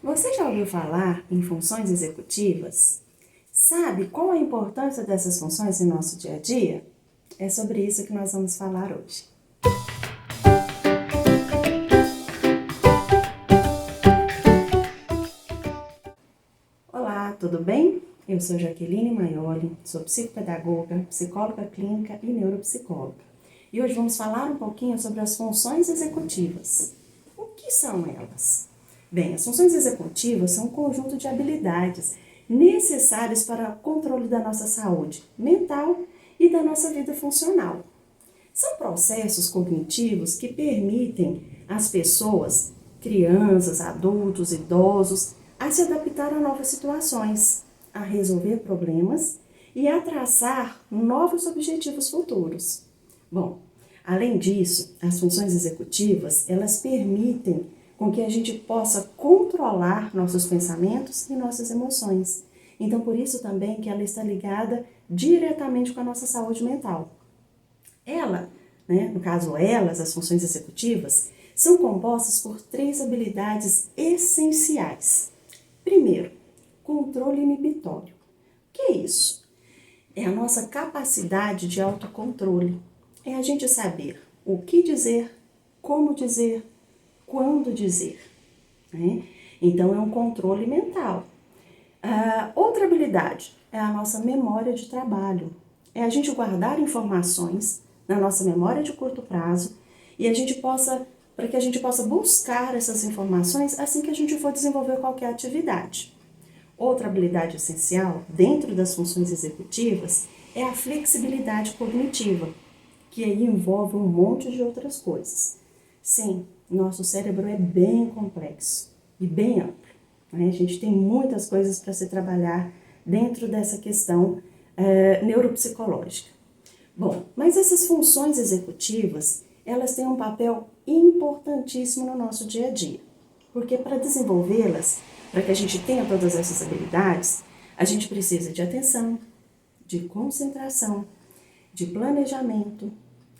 Você já ouviu falar em funções executivas? Sabe qual a importância dessas funções em nosso dia a dia? É sobre isso que nós vamos falar hoje. Olá, tudo bem? Eu sou Jaqueline Maioli, sou psicopedagoga, psicóloga clínica e neuropsicóloga. E hoje vamos falar um pouquinho sobre as funções executivas. O que são elas? Bem, as funções executivas são um conjunto de habilidades necessárias para o controle da nossa saúde mental e da nossa vida funcional. São processos cognitivos que permitem às pessoas, crianças, adultos, idosos, a se adaptar a novas situações, a resolver problemas e a traçar novos objetivos futuros. Bom, além disso, as funções executivas, elas permitem com que a gente possa controlar nossos pensamentos e nossas emoções. Então, por isso também que ela está ligada diretamente com a nossa saúde mental. No caso elas, as funções executivas, são compostas por 3 habilidades essenciais. Primeiro, controle inibitório. O que é isso? É a nossa capacidade de autocontrole. É a gente saber o que dizer, como dizer, quando dizer. Né? Então, é um controle mental. Outra habilidade é a nossa memória de trabalho. É a gente guardar informações na nossa memória de curto prazo e para que a gente possa buscar essas informações assim que a gente for desenvolver qualquer atividade. Outra habilidade essencial dentro das funções executivas é a flexibilidade cognitiva, que aí envolve um monte de outras coisas. Sim, nosso cérebro é bem complexo e bem amplo. Né? A gente tem muitas coisas para se trabalhar dentro dessa questão neuropsicológica. Bom, mas essas funções executivas, elas têm um papel importantíssimo no nosso dia a dia. Porque para desenvolvê-las, para que a gente tenha todas essas habilidades, a gente precisa de atenção, de concentração, de planejamento,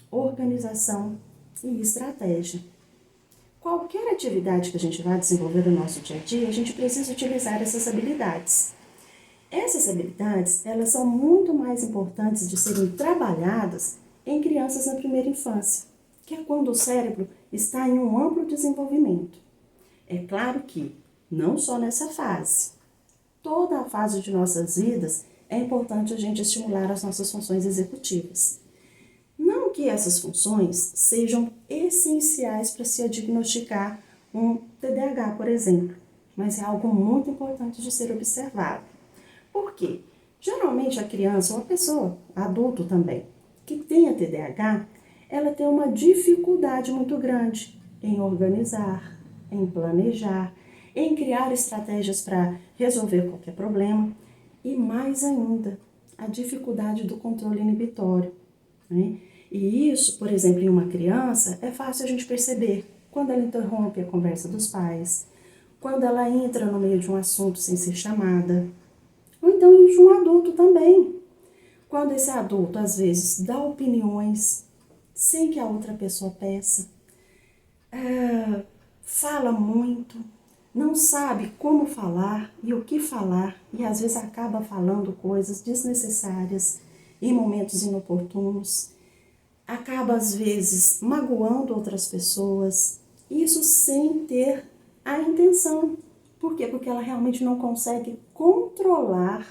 organização e estratégia. Qualquer atividade que a gente vai desenvolver no nosso dia a dia, a gente precisa utilizar essas habilidades. Essas habilidades, elas são muito mais importantes de serem trabalhadas em crianças na primeira infância, que é quando o cérebro está em um amplo desenvolvimento. É claro que não só nessa fase. Toda a fase de nossas vidas é importante a gente estimular as nossas funções executivas. Não que essas funções sejam essenciais para se diagnosticar um TDAH, por exemplo, mas é algo muito importante de ser observado. Por quê? Geralmente a criança ou a pessoa, adulto também, que tem a TDAH, ela tem uma dificuldade muito grande em organizar, em planejar, em criar estratégias para resolver qualquer problema e mais ainda, a dificuldade do controle inibitório. Né? E isso, por exemplo, em uma criança, é fácil a gente perceber quando ela interrompe a conversa dos pais, quando ela entra no meio de um assunto sem ser chamada, ou então de um adulto também. Quando esse adulto, às vezes, dá opiniões sem que a outra pessoa peça, fala muito, não sabe como falar e o que falar e às vezes acaba falando coisas desnecessárias em momentos inoportunos, acaba às vezes magoando outras pessoas, isso sem ter a intenção. Por quê? Porque ela realmente não consegue controlar,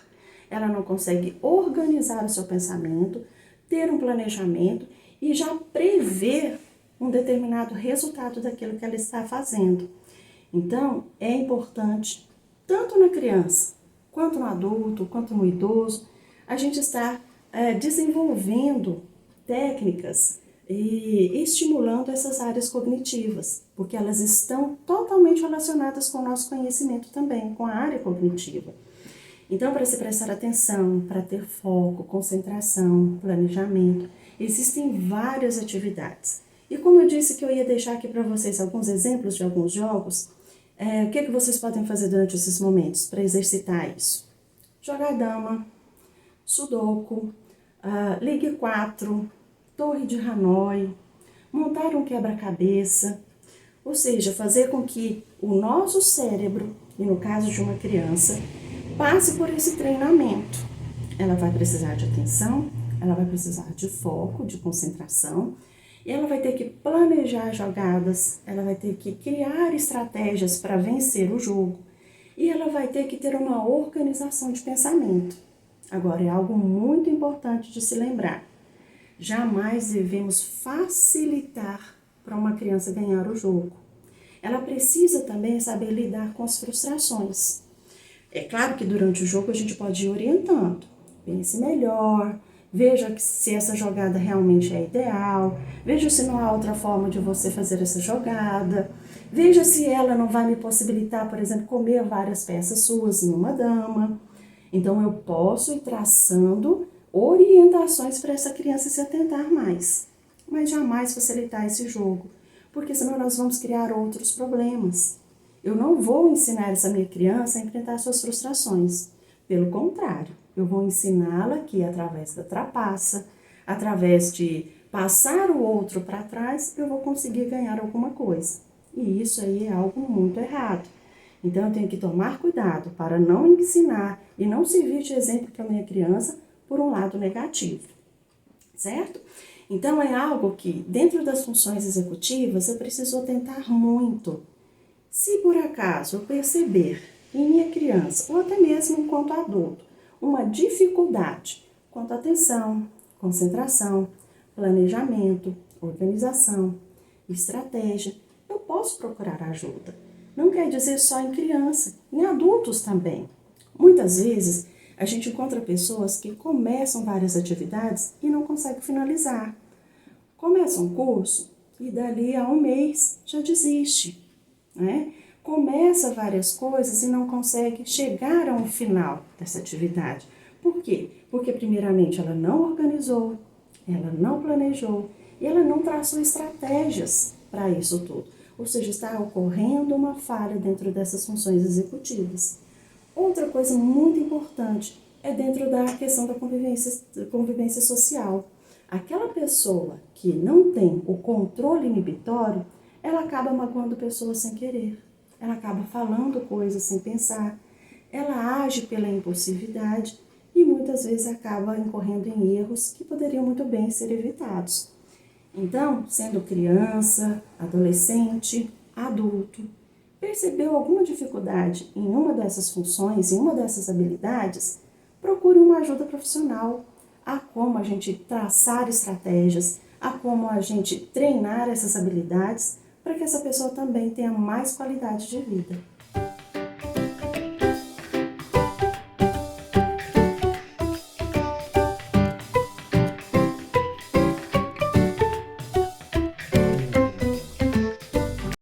ela não consegue organizar o seu pensamento, ter um planejamento e já prever um determinado resultado daquilo que ela está fazendo. Então, é importante, tanto na criança, quanto no adulto, quanto no idoso, a gente estar desenvolvendo técnicas e estimulando essas áreas cognitivas, porque elas estão totalmente relacionadas com o nosso conhecimento também, com a área cognitiva. Então, para se prestar atenção, para ter foco, concentração, planejamento, existem várias atividades. E como eu disse que eu ia deixar aqui para vocês alguns exemplos de alguns jogos, o que vocês podem fazer durante esses momentos para exercitar isso? Jogar dama, sudoku, ligue 4, torre de Hanoi, montar um quebra-cabeça, ou seja, fazer com que o nosso cérebro e no caso de uma criança, passe por esse treinamento. Ela vai precisar de atenção, ela vai precisar de foco, de concentração, e ela vai ter que planejar jogadas, ela vai ter que criar estratégias para vencer o jogo, e ela vai ter que ter uma organização de pensamento. Agora, é algo muito importante de se lembrar. Jamais devemos facilitar para uma criança ganhar o jogo. Ela precisa também saber lidar com as frustrações. É claro que durante o jogo a gente pode ir orientando. Pense melhor, veja se essa jogada realmente é ideal, veja se não há outra forma de você fazer essa jogada, veja se ela não vai me possibilitar, por exemplo, comer várias peças suas em uma dama. Então eu posso ir traçando orientações para essa criança se atentar mais, mas jamais facilitar esse jogo, porque senão nós vamos criar outros problemas. Eu não vou ensinar essa minha criança a enfrentar suas frustrações. Pelo contrário, eu vou ensiná-la que através da trapaça, através de passar o outro para trás, eu vou conseguir ganhar alguma coisa. E isso aí é algo muito errado. Então eu tenho que tomar cuidado para não ensinar e não servir de exemplo para minha criança por um lado negativo, certo? Então é algo que dentro das funções executivas eu preciso atentar muito. Se por acaso eu perceber em minha criança, ou até mesmo enquanto adulto, uma dificuldade quanto à atenção, concentração, planejamento, organização, estratégia, eu posso procurar ajuda. Não quer dizer só em criança, em adultos também. Muitas vezes a gente encontra pessoas que começam várias atividades e não conseguem finalizar. Começa um curso e dali a um mês já desiste, né? Começa várias coisas e não consegue chegar a um final dessa atividade. Por quê? Porque primeiramente ela não organizou, ela não planejou e ela não traçou estratégias para isso tudo. Ou seja, está ocorrendo uma falha dentro dessas funções executivas. Outra coisa muito importante é dentro da questão da convivência social. Aquela pessoa que não tem o controle inibitório, ela acaba magoando pessoas sem querer. Ela acaba falando coisas sem pensar. Ela age pela impulsividade e muitas vezes acaba incorrendo em erros que poderiam muito bem ser evitados. Então, sendo criança, adolescente, adulto, percebeu alguma dificuldade em uma dessas funções, em uma dessas habilidades, procure uma ajuda profissional. Há como a gente traçar estratégias, há como a gente treinar essas habilidades para que essa pessoa também tenha mais qualidade de vida.